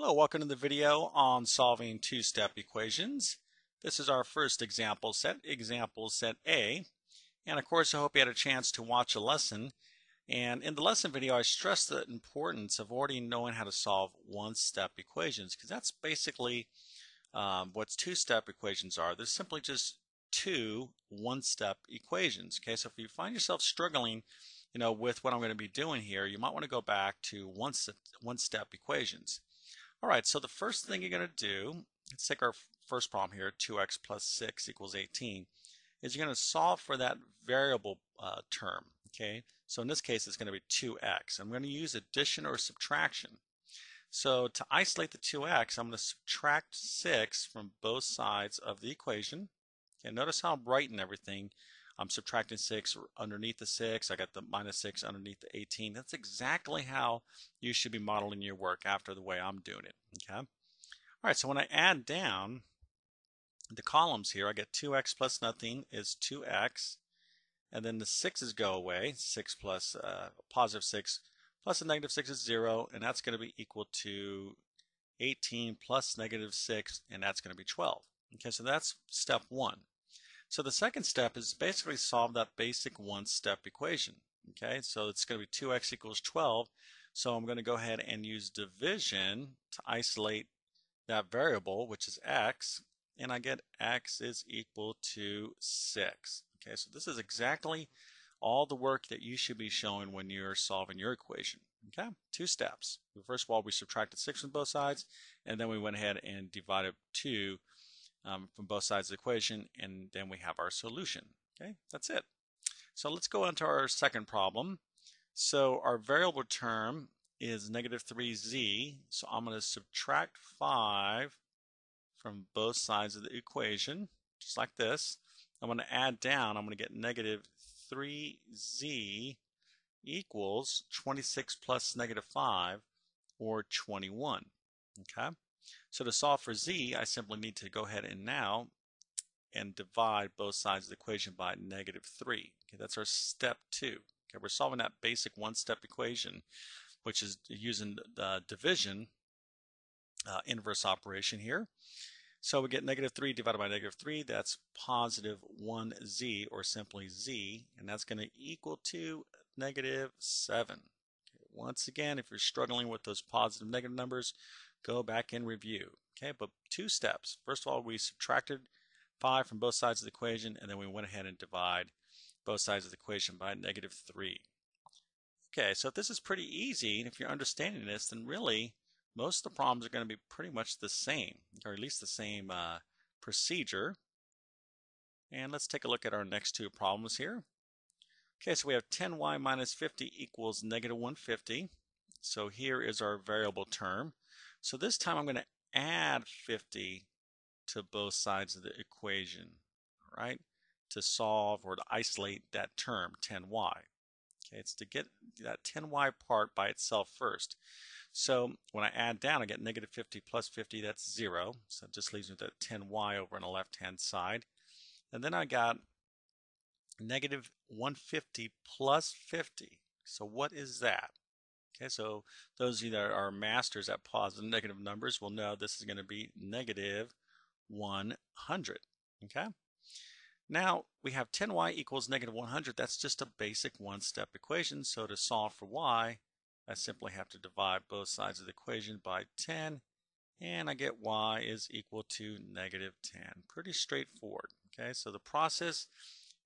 Hello, welcome to the video on solving two-step equations. This is our first example set A. And of course, I hope you had a chance to watch a lesson. And in the lesson video, I stressed the importance of already knowing how to solve one-step equations, because that's basically what two-step equations are. They're simply just two one-step equations. Okay, so if you find yourself struggling, with what I'm going to be doing here, you might want to go back to one-step equations. All right, so the first thing you're going to do, let's take our first problem here, 2x plus 6 equals 18, is you're going to solve for that variable term, okay? So in this case, it's going to be 2x. I'm going to use addition or subtraction. So to isolate the 2x, I'm going to subtract 6 from both sides of the equation. Okay, notice how I'm writing everything. I'm subtracting 6 underneath the 6. I got the minus 6 underneath the 18. That's exactly how you should be modeling your work after the way I'm doing it. Okay. All right, so when I add down the columns here, I get 2x plus nothing is 2x. And then the 6's go away. 6 plus positive 6 plus a negative 6 is 0. And that's going to be equal to 18 plus negative 6. And that's going to be 12. Okay, so that's step one. So the second step is basically solve that basic one-step equation. Okay, so it's going to be 2x equals 12. So I'm going to go ahead and use division to isolate that variable, which is x, and I get x is equal to 6. Okay, so this is exactly all the work that you should be showing when you're solving your equation. Okay, two steps. First of all, we subtracted 6 from both sides, and then we went ahead and divided 2 from both sides of the equation, and then we have our solution. Okay, that's it. So let's go on to our second problem. So our variable term is negative 3z, so I'm going to subtract 5 from both sides of the equation, just like this. I'm going to add down, I'm going to get negative 3z equals 26 plus negative 5, or 21. Okay. So to solve for z, I simply need to go ahead and now divide both sides of the equation by negative 3. Okay, that's our step 2. Okay, we're solving that basic one-step equation, which is using the division inverse operation here. So we get negative 3 divided by negative 3. That's positive 1z, or simply z, and that's going to equal to negative 7. Okay, once again, if you're struggling with those positive negative numbers, go back and review. Okay, but two steps. First of all, we subtracted 5 from both sides of the equation, and then we went ahead and divide both sides of the equation by negative 3. Okay, so if this is pretty easy, and if you're understanding this, then really most of the problems are going to be pretty much the same, or at least the same procedure. And let's take a look at our next two problems here. Okay, so we have 10y minus 50 equals negative 150. So here is our variable term. So this time I'm going to add 50 to both sides of the equation, right, to solve or to isolate that term, 10y. Okay, it's to get that 10y part by itself first. So when I add down, I get negative 50 plus 50, that's 0. So it just leaves me with that 10y over on the left-hand side. And then I got negative 150 plus 50. So what is that? Okay, so those of you that are masters at positive and negative numbers will know this is going to be negative 100. Okay, now we have 10y equals negative 100. That's just a basic one-step equation. So to solve for y, I simply have to divide both sides of the equation by 10, and I get y is equal to negative 10. Pretty straightforward. Okay, so the process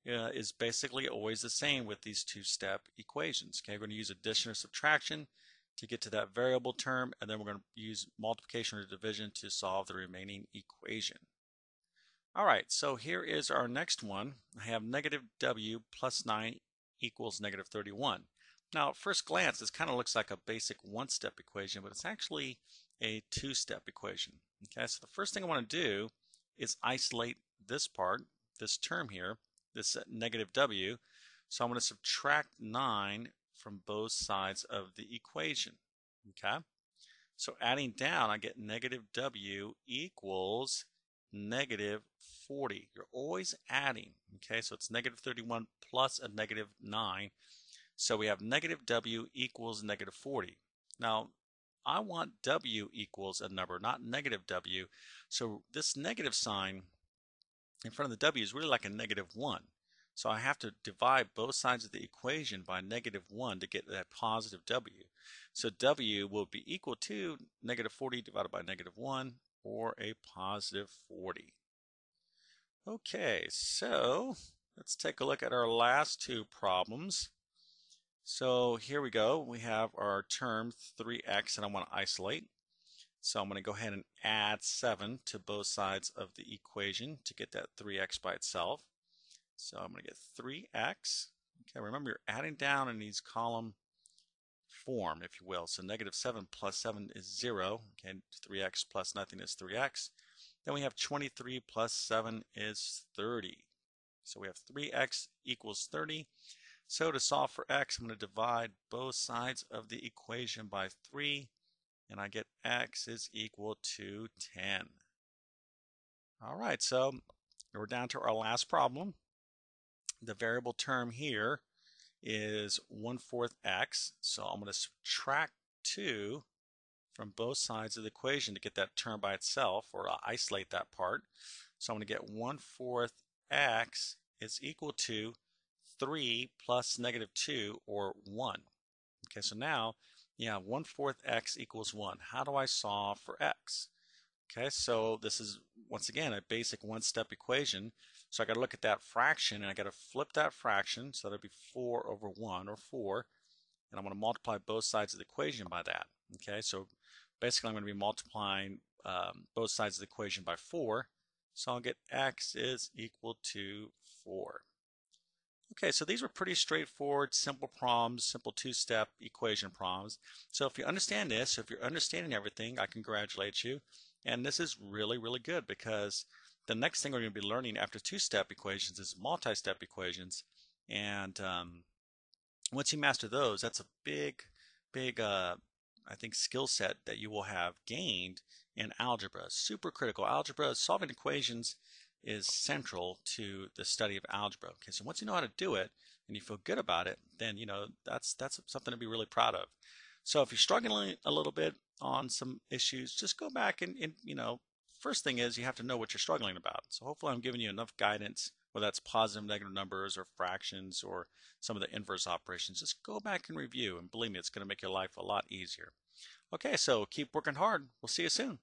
is basically always the same with these two-step equations. Okay, we're going to use addition or subtraction to get to that variable term, and then we're going to use multiplication or division to solve the remaining equation. All right, so here is our next one. I have negative w plus 9 equals negative 31. Now, at first glance, this kind of looks like a basic one-step equation, but it's actually a two-step equation. Okay, so the first thing I want to do is isolate this part, this term here, this negative w. So I'm going to subtract 9 from both sides of the equation. Okay, so adding down, I get negative w equals negative 40. You're always adding. Okay, so it's negative 31 plus a negative 9. So we have negative w equals negative 40. Now, I want W equals a number, not negative W. So this negative sign in front of the W is really like a -1. So I have to divide both sides of the equation by -1 to get that positive W. So W will be equal to -40 divided by -1, or a positive 40. Okay, so let's take a look at our last two problems. So here we go. We have our term 3x that I want to isolate. So I'm going to go ahead and add 7 to both sides of the equation to get that 3x by itself. So I'm going to get 3x. Okay, remember you're adding down in these column form, if you will. So -7 plus 7 is 0. Okay, 3x plus nothing is 3x. Then we have 23 plus 7 is 30. So we have 3x equals 30. So to solve for x, I'm going to divide both sides of the equation by 3, and I get x is equal to 10. All right, so we're down to our last problem. The variable term here is 1/4 x, so I'm going to subtract 2 from both sides of the equation to get that term by itself, or isolate that part. So I'm going to get 1/4 x is equal to 3 plus -2, or 1. Okay, so now, 1/4 x equals 1. How do I solve for x? Okay, so this is, once again, a basic one-step equation. So I got to look at that fraction, and I got to flip that fraction, so that'll be 4 over 1, or 4. And I'm going to multiply both sides of the equation by that. Okay, so basically I'm going to be multiplying both sides of the equation by 4. So I'll get x is equal to 4. Okay, so these were pretty straightforward, simple problems, simple two-step equation problems. So if you understand this, if you're understanding everything, I congratulate you. And this is really, really good, because the next thing we're going to be learning after two-step equations is multi-step equations. And once you master those, that's a big, big, I think, skill set that you will have gained in algebra. Super critical. Algebra, solving equations, is central to the study of algebra. Okay, so once you know how to do it and you feel good about it, then that's something to be really proud of. So if you're struggling a little bit on some issues, just go back and first thing is you have to know what you're struggling about. So hopefully I'm giving you enough guidance, whether that's positive, negative numbers, or fractions, or some of the inverse operations. Just go back and review, and believe me, it's going to make your life a lot easier. Okay, so keep working hard. We'll see you soon.